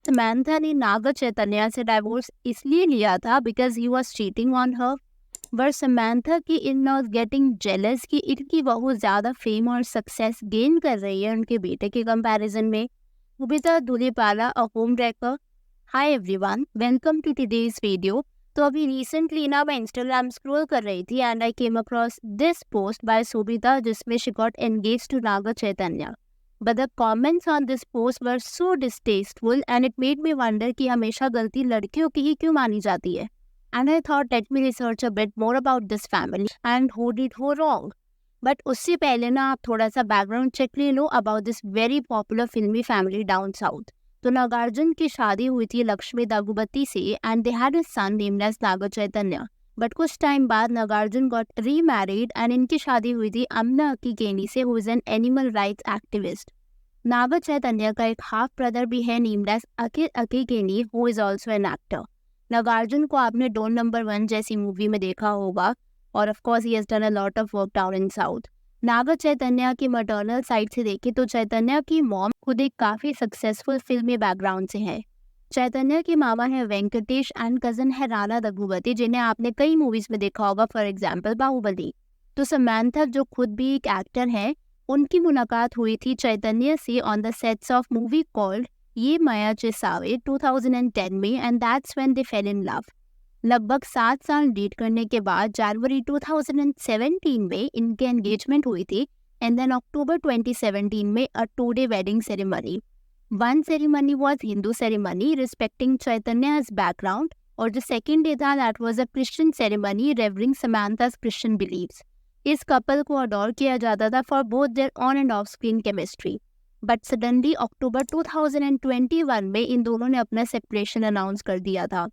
Samantha ने नागा चैतन्या से divorce इसलिए लिया था because he was cheating on her. But Samantha की इन लॉज गेटिंग जेलस कि इनकी बहू ज़्यादा फेम और सक्सेस गेन कर रही है उनके बेटे के कंपैरिजन में। Sobhita Dhulipala, a home wrecker. Hi everyone, welcome to today's video. तो अभी रिसेंटली ना मैं इंस्टाग्राम स्क्रॉल कर रही थी and I came across this post by Sobhita जिसमें she got engage to Naga Chaitanya. But the comments on this post were so distasteful and it made me wonder कि हमेशा गलती लड़कियों की ही क्यों मानी जाती है। And I thought let me research a bit more about this family and who did who wrong. But उससे पहले ना आप थोड़ा सा बैकग्राउंड चेक ले लो about this very popular filmy family down south. तो नागार्जुन की शादी हुई थी लक्ष्मी दगुबती से and they had a son named as Naga Chaitanya. But कुछ टाइम बाद नागार्जुन गॉट रीमैरिड एंड इनकी शादी हुई थी अमना अकीकेनी से who is an animal rights activist. Naga Chaitanya का एक हाफ ब्रदर भी है named as Akhil Akkineni who is also an actor. Nagarjuna को आपने डोन नंबर 1 जैसी मूवी में देखा होगा और of course he has done a lot of work down in south. Naga Chaitanya की मटर्नल साइड से देखें तो चैतन्या की मॉम खुद एक काफ़ी सक्सेसफुल फिल्मी बैकग्राउंड से है। चैतन्या के मामा है वेंकटेश एंड कजन है राणा दग्गुबती जिन्हें आपने कई मूवीज में देखा होगा, फॉर एग्जाम्पल बाहुबली। तो समंथा जो खुद भी एक एक्टर है, उनकी मुलाकात हुई थी चैतन्या से on the sets of movie called ये माया चिसावे 2010 में and that's when they fail in love. लगभग 7 साल डेट करने के बाद जनवरी 2017 में इनके एंगेजमेंट हुई थी एंड देन अक्टूबर 2017 में अ 2-day wedding ceremony. One ceremony was Hindu ceremony respecting Chaitanya's background और जो second day था that was a Christian ceremony revering Samantha's Christian beliefs. इस कपल को अडोर किया जाता था for both their on and off screen chemistry. But suddenly अक्टूबर 2021 में इन दोनों ने अपना separation अनाउंस कर दिया था।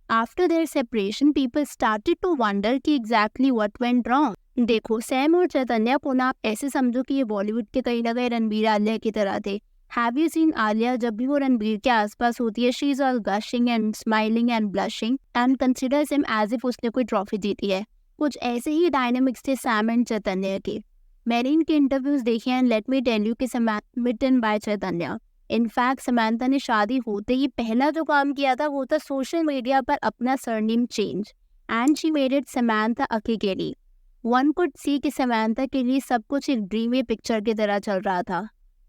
After their separation, people started to wonder कि exactly what went wrong. देखो, सैम और चैतन्या को ना आप ऐसे समझो कि ये बॉलीवुड के कहीं ना कहीं रणबीर आलिया की तरह थे। Have you seen Alia? जब भी वो रणबीर के आसपास होती है she is all gushing and smiling and blushing and considers him as if उसने कोई ट्रॉफी जीती है। कुछ ऐसे ही डायनामिक्स थे सैम एंड चैतन्या के। मैंने इनके इंटरव्यूज देखे and let me tell you कि समंथा बाय चैतन्या। इनफैक्ट समंथा ने शादी होते ही पहला जो काम किया था वो था सोशल मीडिया पर अपना surname change and she made it Samantha Akkineni. One could see कि समंथा के लिए सब कुछ एक ड्रीमी पिक्चर की तरह चल रहा था।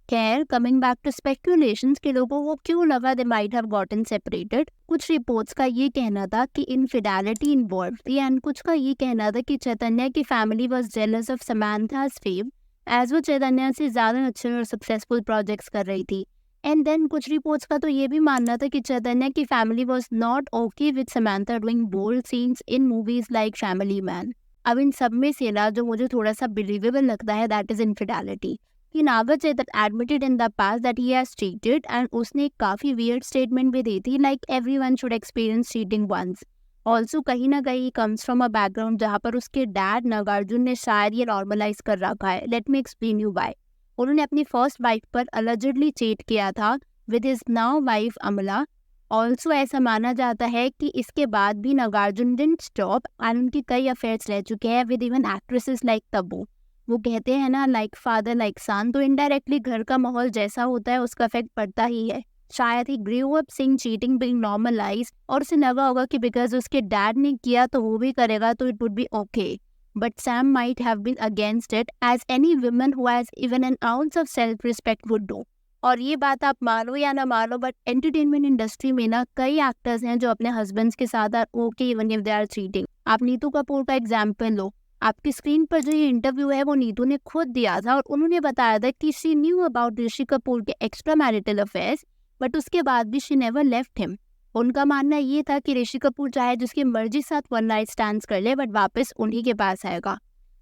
खैर, कमिंग बैक टू स्पेक्यूलेशंस के लोगों को क्यों लगा they might have gotten separated. कुछ रिपोर्ट्स का ये कहना था कि इनफिडेलिटी इन्वॉल्व थी एंड कुछ का ये कहना था कि चैतन्या की family was jealous of Samantha's fame as वो चैतन्या से ज़्यादा अच्छे और सक्सेसफुल प्रोजेक्ट्स कर रही थी। एंड देन कुछ रिपोर्ट्स का तो ये भी मानना था कि चैतन्या की family was not okay with Samantha doing bold scenes in movies like Family Man. अब इन सब में से ना जो मुझे थोड़ा सा बिलीवेबल लगता है दैट इज इनफिडेलिटी। कि Naga Chaitanya admitted in the past that he has cheated and उसने एक काफ़ी weird statement भी दी थी like everyone should experience cheating once. Also कहीं ना कहीं comes from a background जहाँ पर उसके डैड नागार्जुन ने शायद ये नॉर्मलाइज कर रखा है। Let me explain you why. उन्होंने अपनी फर्स्ट वाइफ पर allegedly cheat किया था with his now wife अमला। ऑल्सो ऐसा माना जाता है कि इसके बाद भी नागार्जुन didn't stop and उनकी कई अफेयर्स रह चुके हैं with even actresses like Tabu. वो कहते हैं ना लाइक फादर लाइक सन, तो इनडायरेक्टली घर का माहौल जैसा होता है उसका इफेक्ट पड़ता ही है। शायद ही grew up seeing cheating being normalised और उसे लगा होगा कि बिकॉज उसके डैड ने किया तो वो भी करेगा तो it would be okay. But Sam might have been against it as any woman who has even an ounce of self respect would do. और ये बात आप मानो या ना मानो बट एंटरटेनमेंट इंडस्ट्री में ना कई एक्टर्स हैं जो अपने हस्बैंड्स के साथ are okay even if they are cheating. आप नीतू कपूर का एग्जाम्पल लो। आपकी स्क्रीन पर जो ये इंटरव्यू है वो नीतू ने खुद दिया था और उन्होंने बताया था कि she knew about Rishi Kapoor के एक्स्ट्रा मैरिटल अफेयर्स बट उसके बाद भी शी नेवर लेफ्ट हिम। उनका मानना ये था कि ऋषि कपूर चाहे जिसकी मर्जी साथ वन नाइट स्टैंड्स कर ले बट वापस उन्हीं के पास आएगा।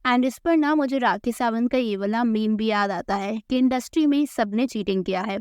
एंड इस पर ना मुझे राखी सावंत का ये वाला मीम भी याद आता है कि इंडस्ट्री में सबने चीटिंग किया है।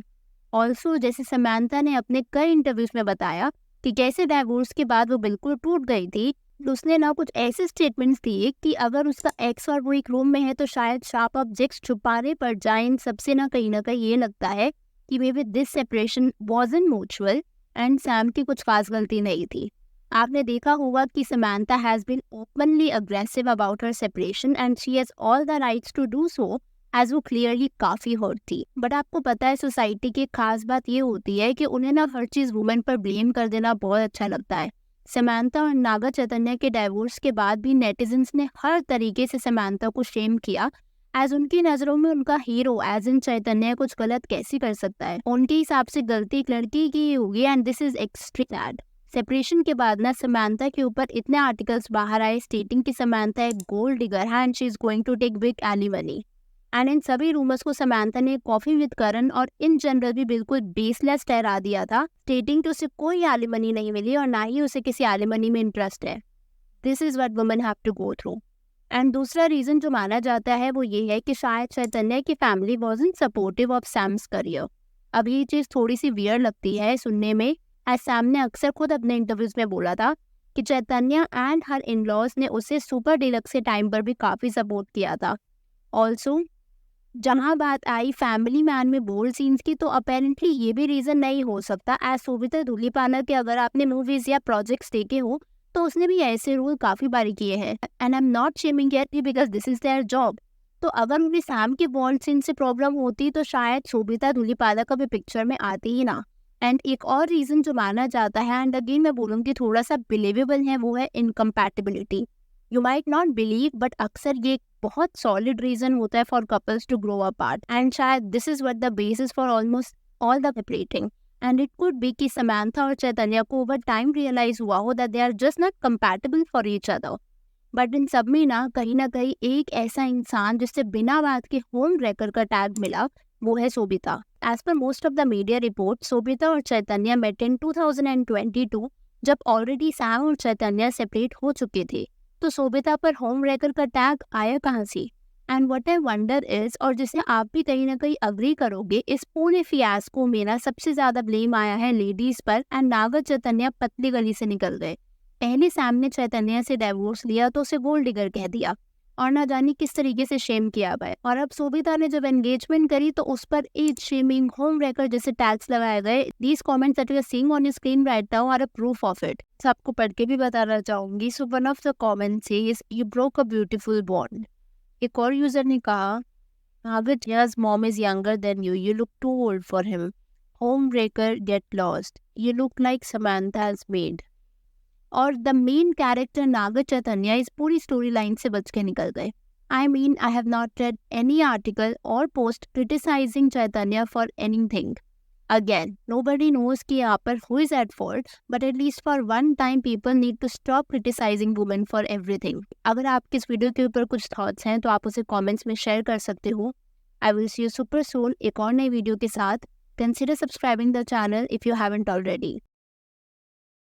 ऑल्सो जैसे समंथा ने अपने कई इंटरव्यूज में बताया कि कैसे डाइवोर्स के बाद वो बिल्कुल टूट गई थी, उसने ना कुछ ऐसे स्टेटमेंट्स दिए कि अगर उसका एक्स और वो एक रूम में है तो शायद शार्प ऑब्जेक्ट्स छुपाने पर जाए। इन सबसे ना कहीं ये लगता है कि may be this separation wasn't mutual and Sam की कुछ खास गलती नहीं थी। आपने देखा होगा कि Samantha has been openly aggressive about her separation and she has all the rights to do so as वो क्लियरली काफ़ी हर्ट थी। बट आपको पता है सोसाइटी की खास बात ये होती है कि उन्हें ना हर चीज़ वुमेन पर ब्लेम कर देना बहुत अच्छा लगता है। समांथा और नागा चैतन्य के डाइवोर्स के बाद भी नेटिजन्स ने हर तरीके से समांथा को शेम किया, एज उनकी नज़रों में उनका हीरो एज इन चैतन्य कुछ गलत कैसे कर सकता है। उनके हिसाब से गलती एक लड़की की ही होगी and this is extreme sad. Separation के बाद ना समांथा के ऊपर इतने आर्टिकल्स बाहर आए स्टेटिंग कि समांथा एक गोल्ड डिगर है and she is going to take big alimony. And इन सभी रूमर्स को समांथा ने कॉफी विद करण और इन जनरल भी बिल्कुल बेसलेस ठहरा दिया था, स्टेटिंग कि उसे कोई एलिमनी नहीं मिली और ना ही उसे किसी एलिमनी में इंटरेस्ट है। This is what women have to go through. And दूसरा रीजन जो माना जाता है वो ये है कि शायद चैतन्य की family wasn't supportive of Sam's career. अब ये चीज़ थोड़ी सी वियर्ड लगती है सुनने में, एज सैम ने अक्सर खुद अपने इंटरव्यूज में बोला था कि चैतन्य एंड हर इन लॉज ने उसे सुपर डिलक्स के टाइम पर भी काफ़ी सपोर्ट किया था। ऑल्सो जहाँ बात आई फैमिली मैन में बोल्ड सीन्स की, तो अपेरेंटली ये भी रीज़न नहीं हो सकता, एज सोभिता धूलिपाला के अगर आपने मूवीज़ या प्रोजेक्ट्स देखे हो तो उसने भी ऐसे रोल काफ़ी बारी किए हैं। And I am not shaming it because this is their job. तो अगर उन्हें सैम के बॉन्ड सीन से प्रॉब्लम होती तो शायद शोभिता धूलिपाला कभी पिक्चर में आती ही ना। एंड एक और रीज़न जो माना जाता है, एंड अगेन मैं बोलूँगी थोड़ा सा बिलीवेबल है, वो है incompatibility. You might not believe but अक्सर ये एक बहुत सॉलिड रीज़न होता है for couples to grow apart, and शायद this is what the basis for almost all the separating. And it could be कि समांथा और चैतन्य को ओवर टाइम रियलाइज हुआ हो that they are just not compatible for each other. But इन सब में ना कहीं एक ऐसा इंसान जिससे बिना बात के होम रेकर का टैग मिला, वो है Sobhita. As per most of the media report, Sobhita और चैतन्य मेट इन 2022 जब ऑलरेडी सैम और चैतन्य सेपरेट हो चुके थे। तो सोभिता पर होम रेकर का टैग आया कहाँ से? And what I wonder is, और जिसे आप भी कहीं ना कहीं अग्री करोगे, इस पूरे फियास्को में ना सबसे ज्यादा ब्लेम आया है लेडीज पर, एंड नागा चैतन्य पतली गली से निकल गए। पहले सैम ने चैतन्य से डिवोर्स लिया तो उसे गोल्ड डिगर कह दिया और ना जाने किस तरीके से शेम किया गया, और अब सोभिता ने जब एंगेजमेंट करी तो उस पर एज शेमिंग, होम रेकर जैसे टैग्स लगाए गए। These comments that you are seeing on your screen right now are a proof of it. सबको पढ़ के भी बताना चाहूंगी। So one of the comments is you broke a beautiful bond. एक और यूजर ने कहा, Nagatya's mom is younger than you. You look too old for him. Homebreaker, get lost. You look like Samantha's maid. और the main character Naga Chaitanya इस पूरी story line से बच के निकल गए। I mean I have not read any article और post criticising Chaitanya for anything. Again nobody knows कि यहाँ पर who is at fault, but at least for one time people need to stop criticising women for everything. अगर आपके इस video के ऊपर कुछ थॉट्स हैं तो आप उसे कमेंट्स में शेयर कर सकते हो। I will see you super soon एक और नई वीडियो के साथ। Consider subscribing the channel if you haven't already.